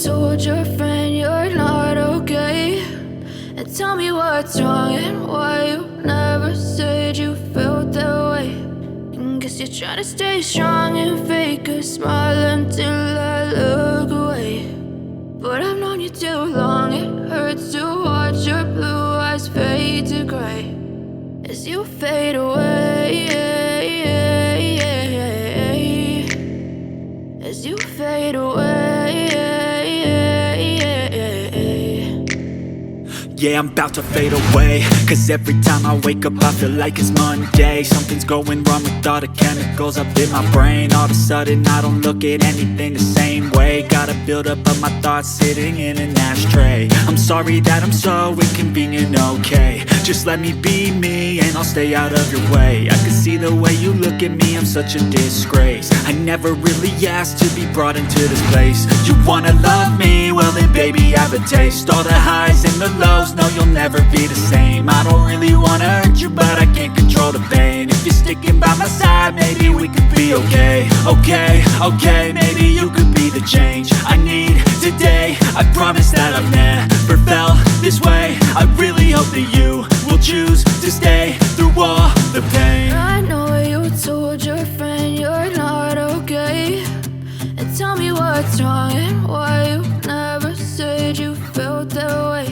told your friend you're not okay, and tell me what's wrong and why you never said you felt that way. And guess you're trying to stay strong and fake a smile until I look away. But I've known you too long, it hurts to watch your blue eyes fade to gray as you fade away, as you fade away. Yeah, I'm about to fade away, cause every time I wake up I feel like it's Monday. Something's going wrong with all the chemicals up in my brain. All of a sudden I don't look at anything the same way. Gotta build up of my thoughts sitting in an ashtray. I'm sorry that I'm so inconvenient, okay. Just let me be me and I'll stay out of your way. I can see the way you look at me, I'm such a disgrace. I never really asked to be brought into this place. You wanna love me? Well then baby have a taste. All the highs and the lows, no you'll never be the same. I don't really wanna hurt you but I can't control the pain. If you're sticking by my side maybe we could be okay. Okay, maybe you could be the change I need today. I promise that I've never felt this way. I really hope that you will choose to stay through all the pain. I know you told your friend you're not okay, and tell me what's wrong and why you never said you felt that way.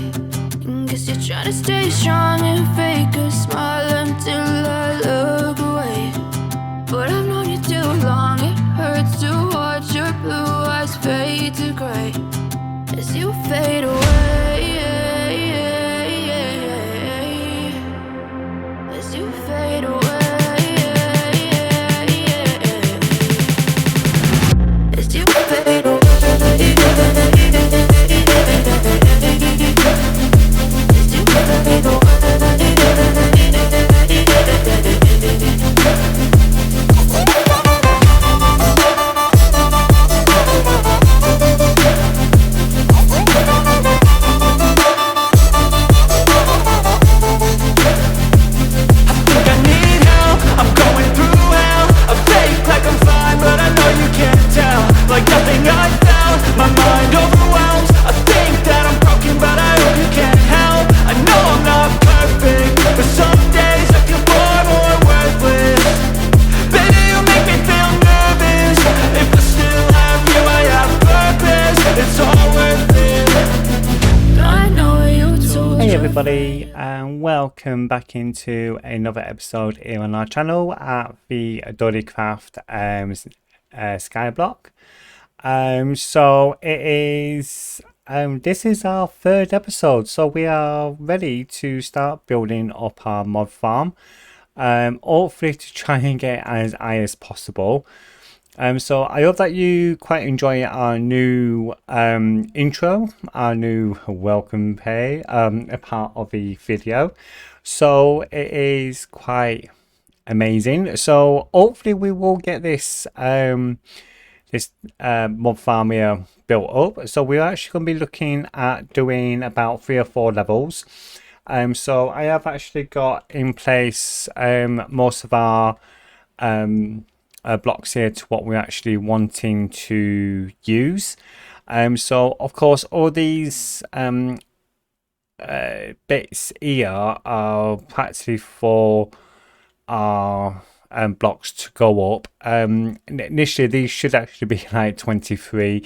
And guess you're trying to stay strong and fake a smile until I look away. But I've known you too long, it hurts to watch your blue eyes fade to gray as you fade away, as you fade away, as you fade away. Everybody, and welcome back into another episode here on our channel at the AlodieCraft SkyBlock. So it is this is our third episode, so we are ready to start building up our mod farm, hopefully to try and get as high as possible. So I hope that you quite enjoy our new intro, our new welcome pay, a part of the video. So it is quite amazing. So hopefully we will get this mod farm here built up. So we're actually going to be looking at doing about 3 or 4 levels. So I have actually got in place most of our blocks here to what we're actually wanting to use. So of course all these bits here are practically for our blocks to go up. Initially these should actually be like 23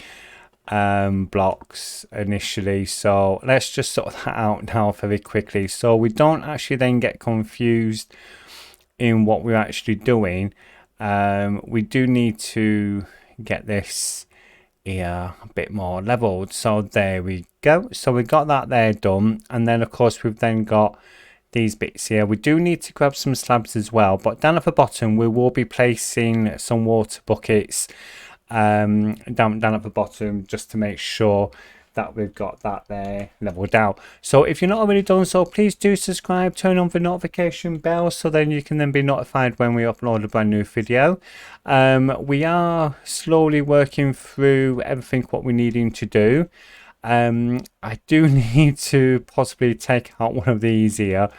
blocks initially, so let's just sort that out now very quickly so we don't actually then get confused in what we're actually doing. We do need to get this here a bit more leveled, so there we go. So we got that there done, and then of course we've then got these bits here. We do need to grab some slabs as well, but down at the bottom we will be placing some water buckets down at the bottom just to make sure that we've got that there leveled out. So if you're not already done so, please do subscribe, turn on the notification bell so then you can then be notified when we upload a brand new video. We are slowly working through everything what we're needing to do. I do need to possibly take out one of these here.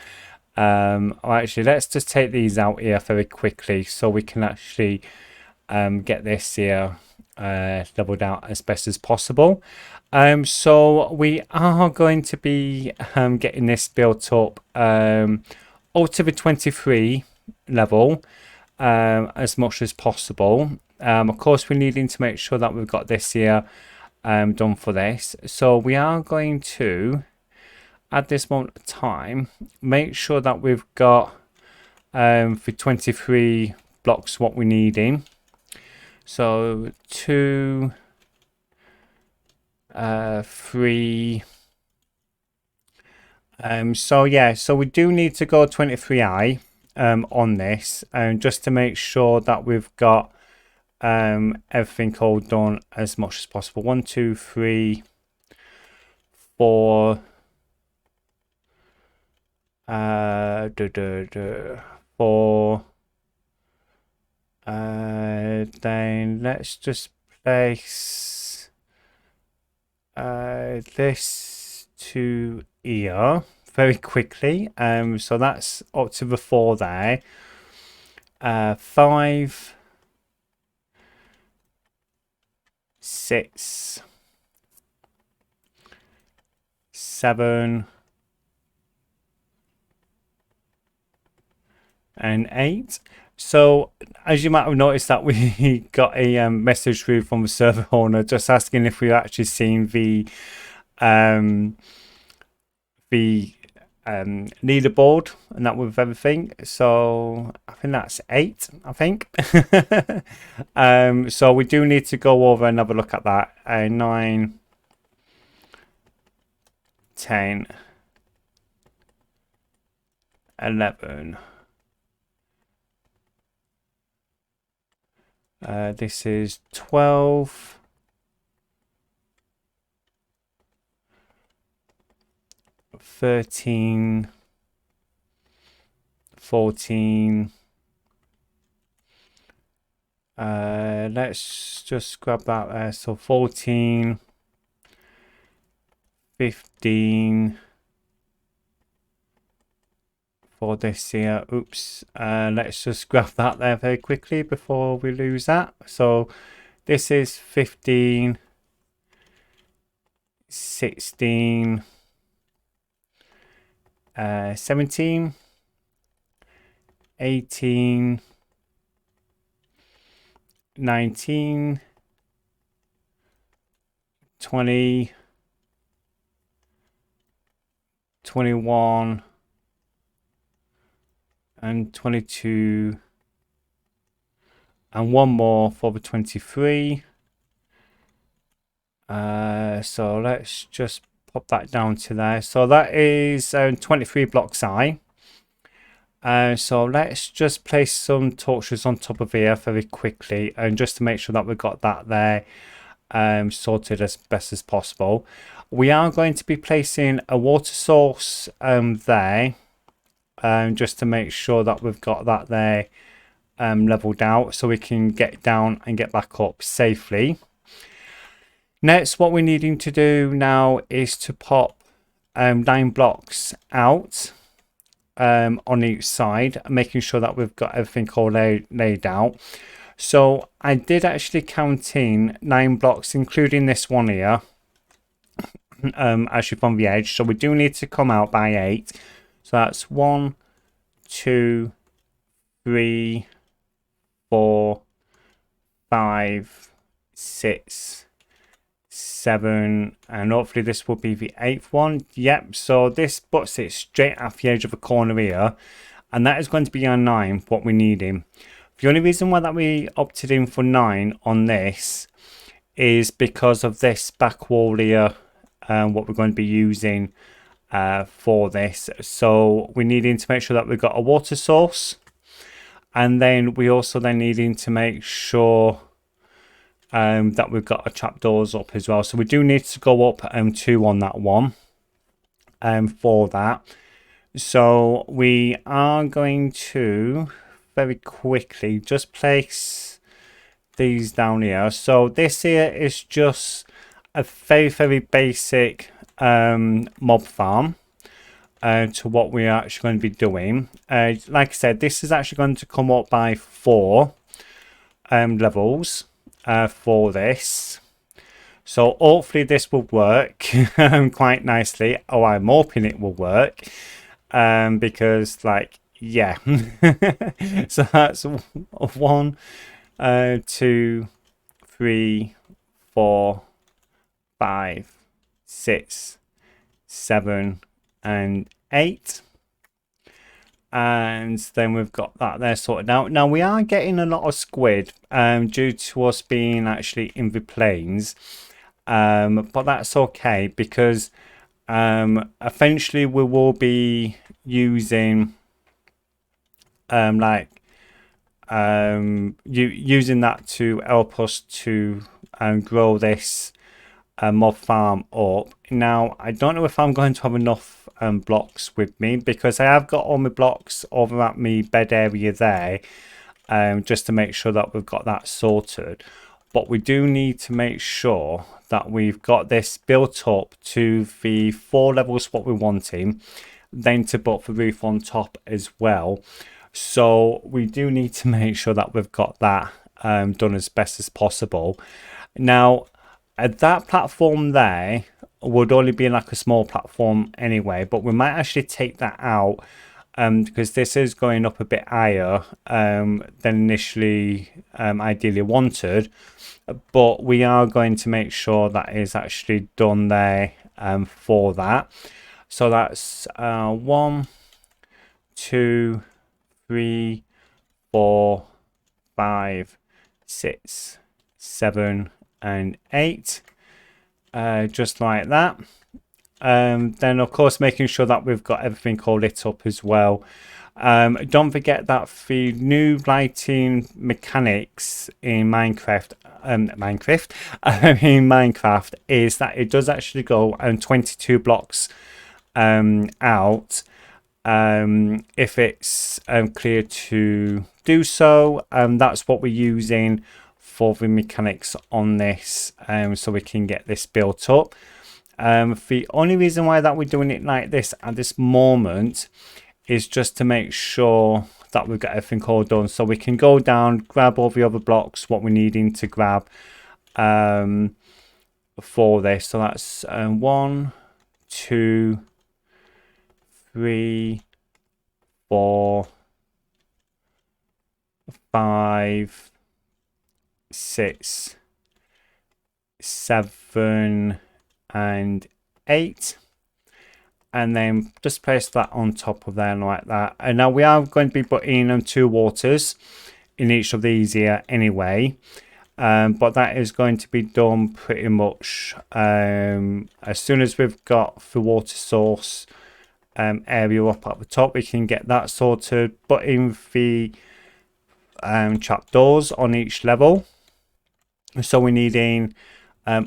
Or actually let's just take these out here very quickly so we can actually get this here leveled out as best as possible. So we are going to be getting this built up up to the 23 level as much as possible. Of course, we're needing to make sure that we've got this here done for this. So we are going to, at this moment of time, make sure that we've got for 23 blocks what we need in. So 2, 3. So yeah, so we do need to go 23i on this, just to make sure that we've got everything all done as much as possible. 1, 2, 3, 4. 4. Then let's just place this to here very quickly. So that's up to the 4 there. 5, 6, 7, and 8. So as you might have noticed that we got a message through from the server owner just asking if we've actually seen the leaderboard and that with everything. So I think that's 8, I think. So we do need to go over and have a look at that. 9, 10, 11. This is 12, 13, 14. Let's just grab that there. So 14, 15 for this here. Oops. Let's just grab that there very quickly before we lose that. So this is 15, 16, 17, 18, 19, 20, 21, and 22, and one more for the 23. So let's just pop that down to there. So that is 23 blocks high. So let's just place some torches on top of here very quickly, and just to make sure that we've got that there sorted as best as possible. We are going to be placing a water source there, just to make sure that we've got that there leveled out so we can get down and get back up safely. Next, what we're needing to do now is to pop 9 blocks out on each side, making sure that we've got everything all laid out. So I did actually count in 9 blocks, including this one here, actually from the edge. So we do need to come out by 8. So that's 1, 2, 3, 4, 5, 6, 7, and hopefully this will be the 8th one. Yep, so this puts it straight at the edge of the corner here, and that is going to be our 9, what we need in. The only reason why that we opted in for 9 on this is because of this back wall here, what we're going to be using for this. So we needing to make sure that we've got a water source, and then we also then needing to make sure that we've got our trapdoors up as well. So we do need to go up 2 on that one for that. So we are going to very quickly just place these down here. So this here is just a very basic mob farm to what we are actually going to be doing. Like I said, this is actually going to come up by 4 levels. for this. So hopefully this will work quite nicely. Oh, I'm hoping it will work because like, yeah. So that's 1, 2, 3, 4, 5, 6, 7 and 8. And then we've got that there sorted out. Now we are getting a lot of squid due to us being actually in the plains, but that's okay because eventually we will be using using that to help us to grow this mob farm up. Now I don't know if I'm going to have enough blocks with me, because I have got all my blocks over at my bed area there, just to make sure that we've got that sorted. But we do need to make sure that we've got this built up to the 4 levels what we're wanting, then to put the roof on top as well. So we do need to make sure that we've got that done as best as possible. Now that platform there would only be like a small platform anyway, but we might actually take that out because this is going up a bit higher than initially ideally wanted. But we are going to make sure that is actually done there for that. So that's 1, 2, 3, 4, 5, 6, 7 and 8. Just like that. Then of course making sure that we've got everything all lit up as well. Don't forget that the new lighting mechanics in Minecraft is that it does actually go 22 blocks out if it's clear to do so. That's what we're using for the mechanics on this, so we can get this built up. The only reason why that we're doing it like this at this moment is just to make sure that we've got everything all done, so we can go down, grab all the other blocks what we're needing to grab for this. So that's 1, 2, 3, 4, 5, 6, 7 and 8, and then just place that on top of there like that. And now we are going to be putting 2 waters in each of these here anyway, but that is going to be done pretty much as soon as we've got the water source area up at the top. We can get that sorted, put in the trapdoors on each level. So we're needing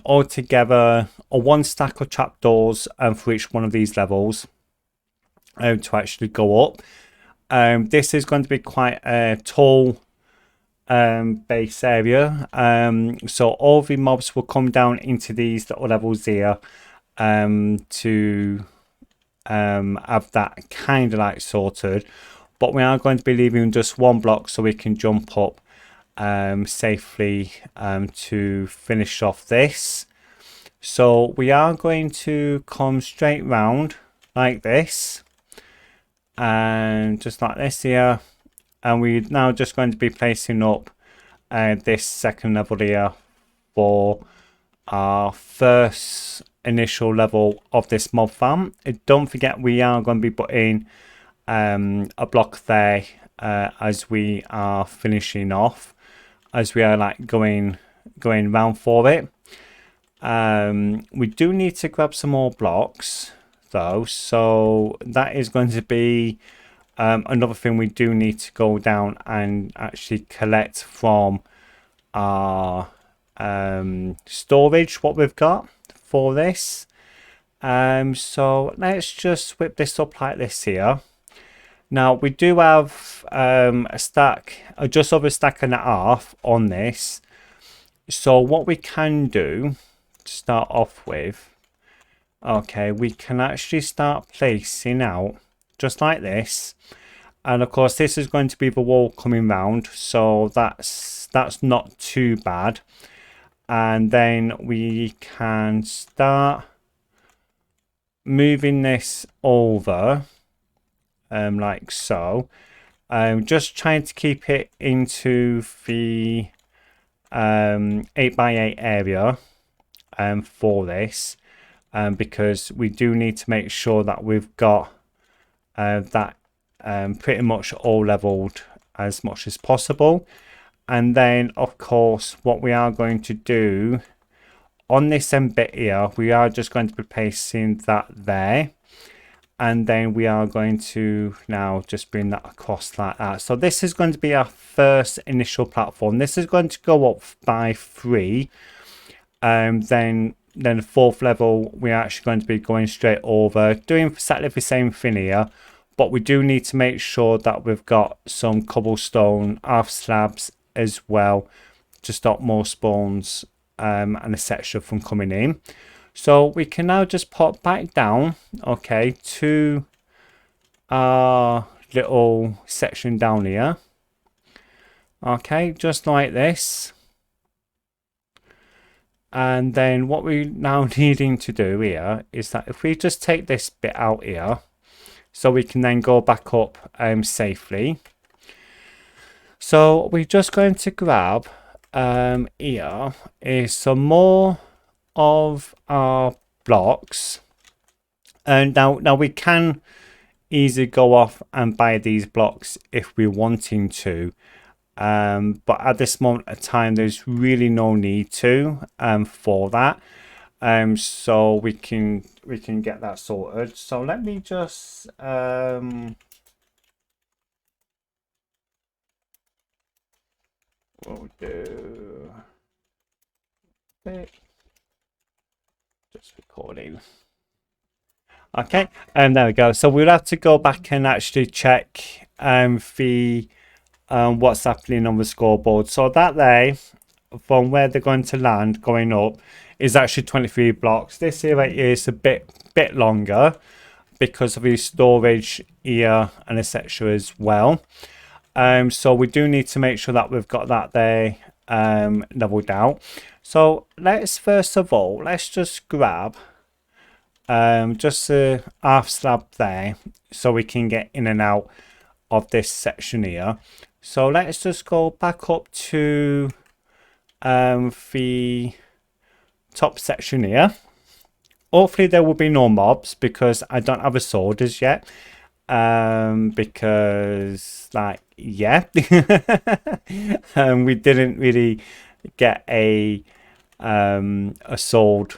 altogether 1 stack of trapdoors for each one of these levels to actually go up. This is going to be quite a tall base area, so all the mobs will come down into these little levels here to have that kind of like sorted. But we are going to be leaving just 1 block so we can jump up safely to finish off this. So we are going to come straight round like this, and just like this here, and we're now just going to be placing up this second level here for our first initial level of this mob farm. Don't forget we are going to be putting a block there as we are finishing off, as we are like going round for it. We do need to grab some more blocks though, so that is going to be another thing we do need to go down and actually collect from our storage what we've got for this. So let's just whip this up like this here. Now we do have a stack, just over a stack and a half on this. So what we can do to start off with, okay, we can actually start placing out just like this. And of course this is going to be the wall coming round, so that's not too bad. and then we can start moving this over like so. Just trying to keep it into the 8x8 area for this, because we do need to make sure that we've got that pretty much all leveled as much as possible. And then of course what we are going to do on this end bit here, we are just going to be placing that there, and then we are going to now just bring that across like that. So this is going to be our first initial platform. This is going to go up by 3, then the 4th level we're actually going to be going straight over, doing exactly the same thing here, but we do need to make sure that we've got some cobblestone earth slabs as well to stop more spawns and etc. from coming in. So we can now just pop back down, okay, to our little section down here, okay, just like this. And then what we're now needing to do here is that if we just take this bit out here, so we can then go back up safely. So we're just going to grab here is some more of our blocks, and now we can easily go off and buy these blocks if we're wanting to, but at this moment of time there's really no need to for that, so we can get that sorted. So let me just we'll do just recording. Okay, and there we go. So we'll have to go back and actually check the what's happening on the scoreboard. So that there, from where they're going to land going up, is actually 23 blocks. This here right here is a bit longer because of the storage here and etc. as well. So we do need to make sure that we've got that there leveled out. So let's first of all, let's just grab just a half slab there so we can get in and out of this section here. So let's just go back up to the top section here. Hopefully there will be no mobs because I don't have a sword as yet, because like yeah we didn't really get a sword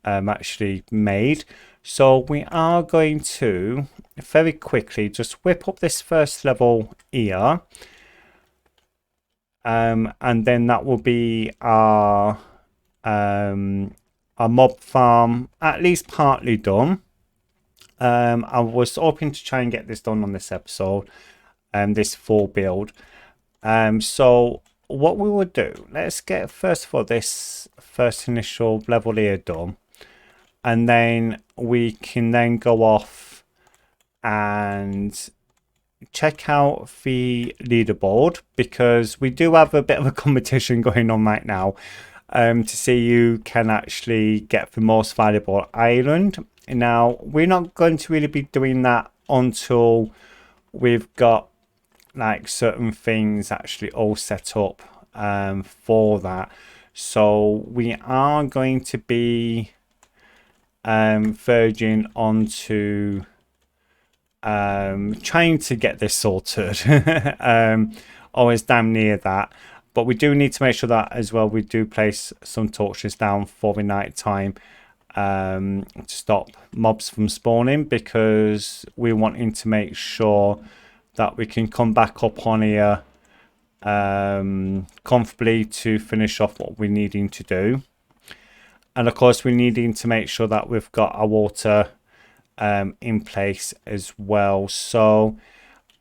actually made. So we are going to very quickly just whip up this first level here, and then that will be our mob farm at least partly done. I was hoping to try and get this done on this episode, this full build. So what we will do, let's get first of all this first initial level here done, and then we can then go off and check out the leaderboard, because we do have a bit of a competition going on right now to see who can actually get the most valuable island. Now we're not going to really be doing that until we've got like certain things actually all set up for that. So we are going to be verging onto trying to get this sorted. Always damn near that, but we do need to make sure that as well we do place some torches down for the night time to stop mobs from spawning, because we're wanting to make sure that we can come back up on here comfortably to finish off what we're needing to do. And of course we're needing to make sure that we've got our water in place as well. So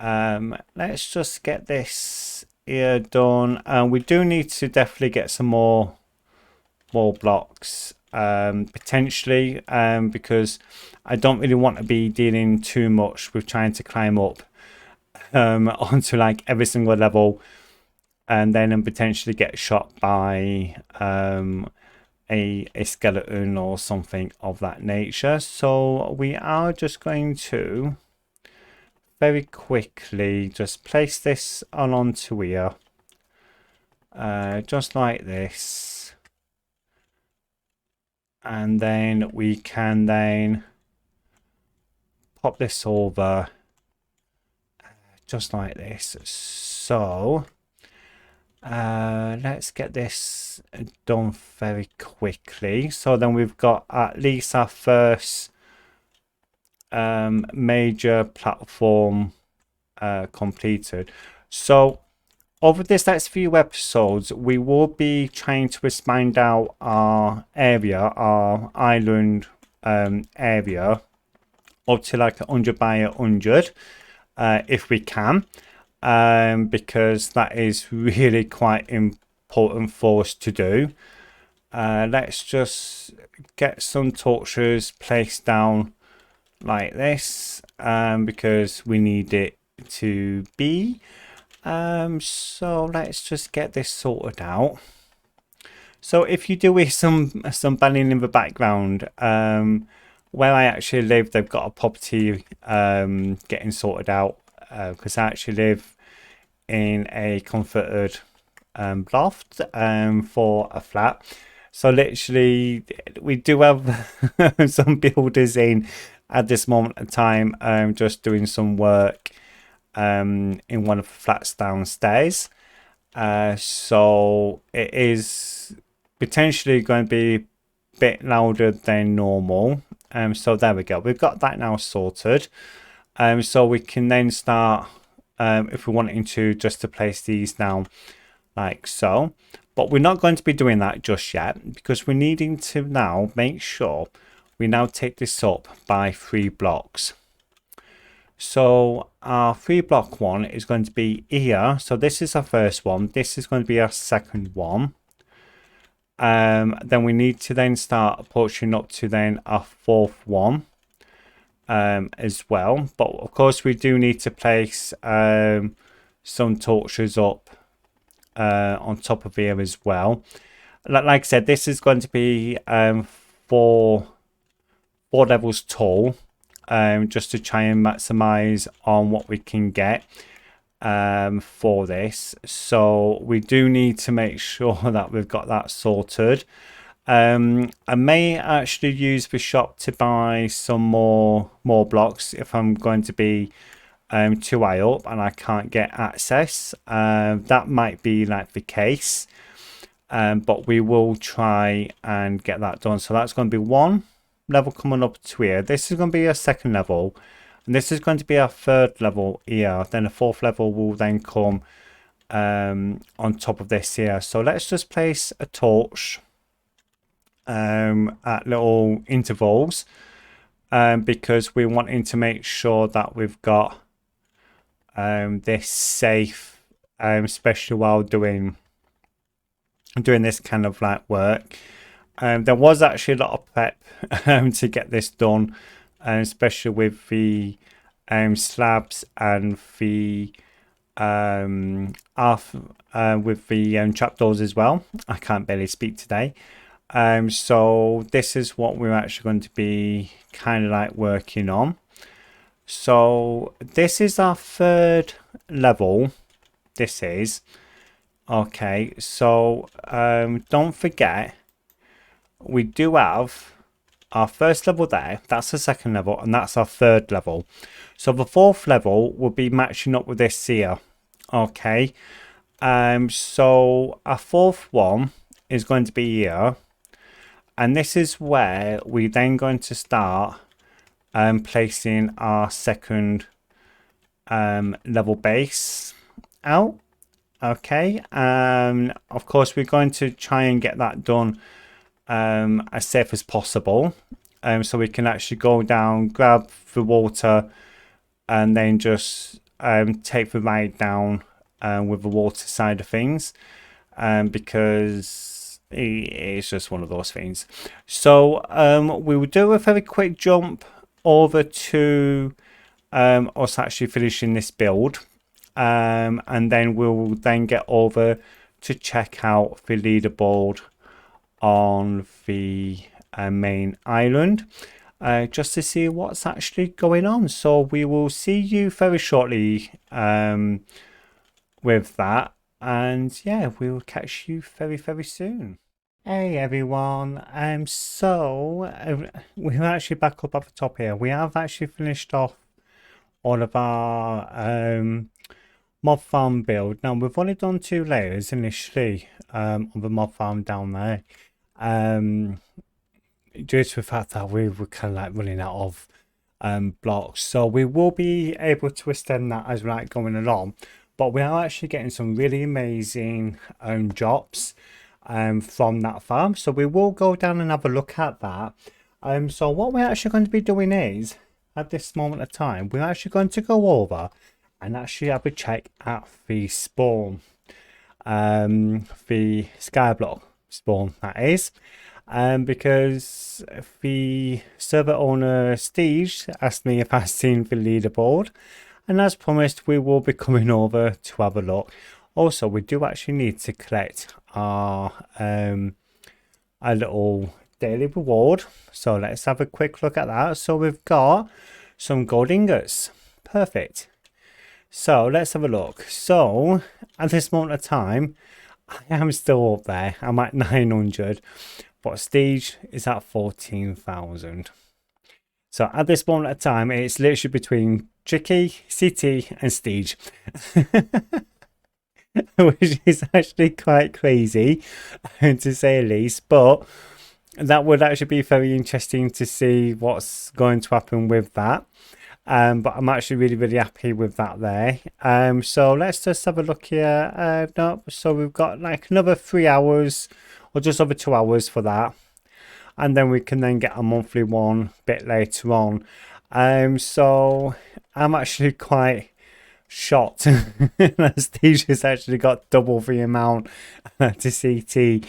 let's just get this here done, and we do need to definitely get some more blocks potentially, because I don't really want to be dealing too much with trying to climb up onto like every single level and then potentially get shot by a skeleton or something of that nature. So we are just going to very quickly just place this on onto here, just like this, and then we can then pop this over just like this. So let's get this done very quickly. So then we've got at least our first major platform completed. So over this next few episodes, we will be trying to expand out our area, our island area, up to like 100 by 100 if we can, because that is really quite important for us to do. Let's just get some torches placed down like this, because we need it to be. So let's just get this sorted out. So if you do hear some banging in the background, where I actually live, they've got a property getting sorted out, because I actually live in a converted loft for a flat. So literally we do have some builders in at this moment in time, just doing some work in one of the flats downstairs. So it is potentially going to be a bit louder than normal. So there we go, we've got that now sorted. So we can then start, if we're wanting to, just to place these now like so. But we're not going to be doing that just yet, because we're needing to now make sure we now take this up by 3 blocks. So our 3 block one is going to be here. So this is our first one, this is going to be our second one. Then we need to then start approaching up to then our 4th one as well. But of course we do need to place some torches up on top of here as well. Like I said, this is going to be 4 levels tall, just to try and maximize on what we can get for this. So we do need to make sure that we've got that sorted. I may actually use the shop to buy some more blocks if I'm going to be too high up and I can't get access. That might be like the case, but we will try and get that done. So that's going to be 1 level coming up to here. This is going to be a 2nd level, and this is going to be our 3rd level here. Then a 4th level will then come on top of this here. So let's just place a torch at little intervals, because we're wanting to make sure that we've got this safe, especially while doing this kind of like work. There was actually a lot of prep to get this done, especially with the slabs and the with the trapdoors as well. I can't barely speak today. So this is what we're actually going to be kind of like working on. So this is our 3rd level. This is okay. So don't forget, we do have our 1st level there, that's the 2nd level, and that's our 3rd level. So the 4th level will be matching up with this here. Okay, so our 4th one is going to be here, and this is where we then going to start placing our 2nd level base out. Okay, of course we're going to try and get that done as safe as possible, so we can actually go down, grab the water, and then just take the ride down with the water side of things, because it's just one of those things. So we will do a very quick jump over to us actually finishing this build. and then we'll then get over to check out the leaderboard on the main island, just to see what's actually going on. So we will see you very shortly with that, and yeah, we will catch you very soon. Hey everyone, we're actually back up at the top here. We have actually finished off all of our Mobfarm build. Now we've only done 2 layers initially on the Mobfarm down there, due to the fact that we were kind of like running out of blocks. So we will be able to extend that as we're like going along, but we are actually getting some really amazing drops from that farm, so we will go down and have a look at that. So what we're actually going to be doing is, at this moment of time, we're actually going to go over and actually have a check at the spawn, the SkyBlock spawn, that is, because the server owner Steve asked me if I've seen the leaderboard, and as promised, we will be coming over to have a look. Also, we do actually need to collect our little daily reward, so let's have a quick look at that. So we've got some gold ingots, perfect. So let's have a look. So at this moment of time, I am still up there. I'm at 900, but Steve is at 14,000. So at this moment of time, it's literally between Chicky, CT and Steve. Which is actually quite crazy, to say the least, but that would actually be very interesting to see what's going to happen with that. But I'm actually really happy with that there. So let's just have a look here. No, so we've got like another 3 hours or just over 2 hours for that, and then we can then get a monthly one a bit later on. So I'm actually quite shocked that Steve has actually got double the amount to CT,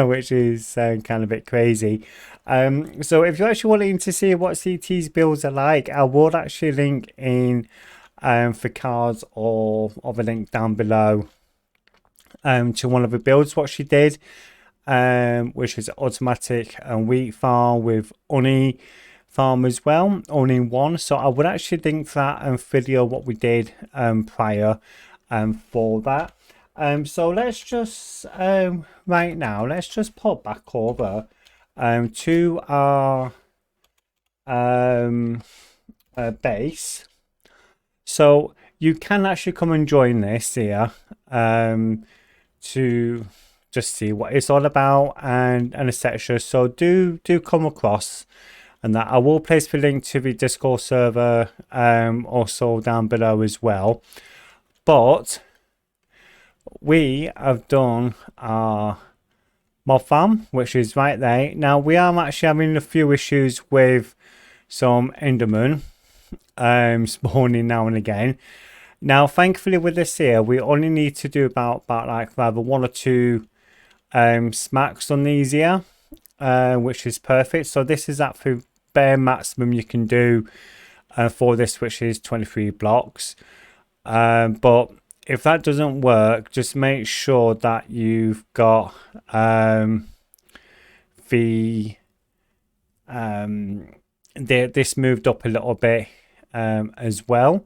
which is kind of a bit crazy. So if you're actually wanting to see what CT's builds are like, I will actually link in the cards or the link down below to one of the builds what she did, which is automatic and wheat farm with honey farm as well, all in one. So I would actually link that and video what we did prior for that. So let's just right now, let's just pop back over to our base. So you can actually come and join this here to just see what it's all about and etc. So do come across, and that I will place the link to the Discord server also down below as well. But we have done our Mobfarm, which is right there. Now we are actually having a few issues with some Enderman spawning now and again. Now thankfully with this here, we only need to do about like either 1 or 2 smacks on these here, which is perfect. So this is at the bare maximum you can do for this, which is 23 blocks. But if that doesn't work, just make sure that you've got this moved up a little bit as well.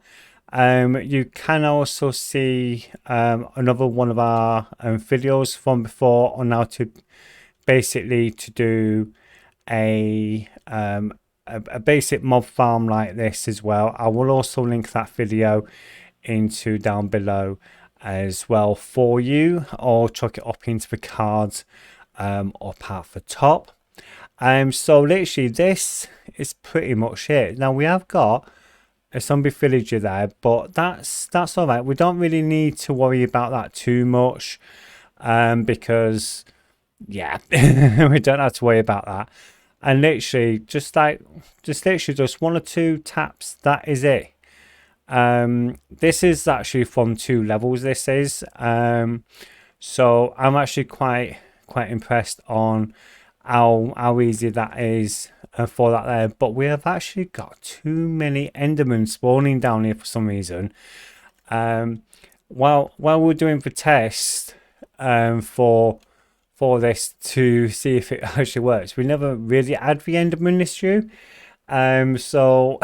You can also see another one of our videos from before on how to basically to do a basic mob farm like this as well. I will also link that video into down below as well for you, or chuck it up into the cards up at the top. So literally this is pretty much it. Now we have got a zombie villager there, but that's all right. We don't really need to worry about that too much, because yeah, we don't have to worry about that. And literally just 1 or 2 taps, that is it. This is actually from 2 levels, this is, so I'm actually quite impressed on how easy that is for that there. But we have actually got too many Endermen spawning down here for some reason. while we're doing the test for this to see if it actually works, we never really had the Enderman issue. So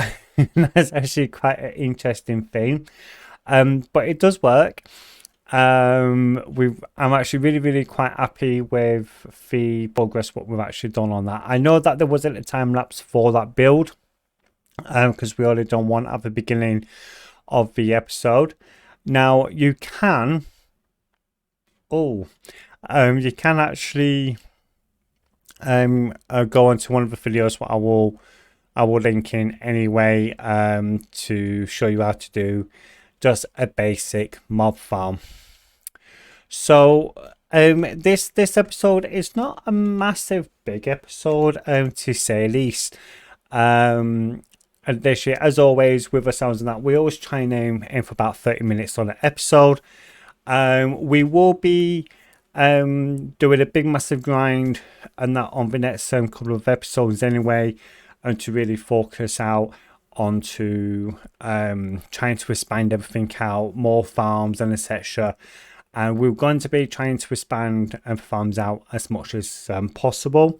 that's actually quite an interesting thing. But it does work. I'm actually really quite happy with the progress what we've actually done on that. I know that there wasn't a time lapse for that build, because we already done one at the beginning of the episode. Now you can you can actually go onto one of the videos what I will link in anyway, to show you how to do just a basic mob farm. So this episode is not a massive big episode, to say the least. And this year, as always with the sounds and that, we always try and aim for about 30 minutes on an episode. We will be doing a big massive grind and that on the next couple of episodes anyway, and to really focus out onto trying to expand everything out, more farms and etc. And we're going to be trying to expand farms out as much as possible.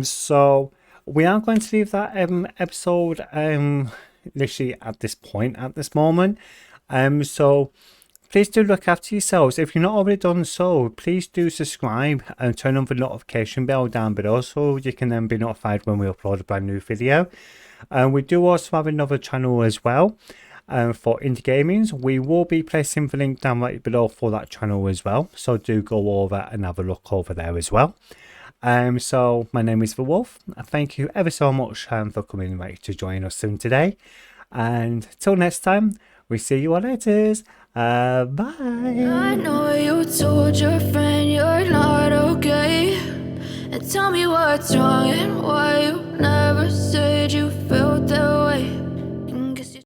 So we are going to leave that episode literally at this moment. So please do look after yourselves. If you're not already done so, please do subscribe and turn on the notification bell down below so you can then be notified when we upload a brand new video. We do also have another channel as well, for indie gamings. We will be placing the link down right below for that channel as well, so do go over and have a look over there as well. So my name is The Wolf. Thank you ever so much for coming right to join us soon today, and till next time, we see you all later. Bye. I know you told your friend you're not okay, and tell me what's wrong and why you never said you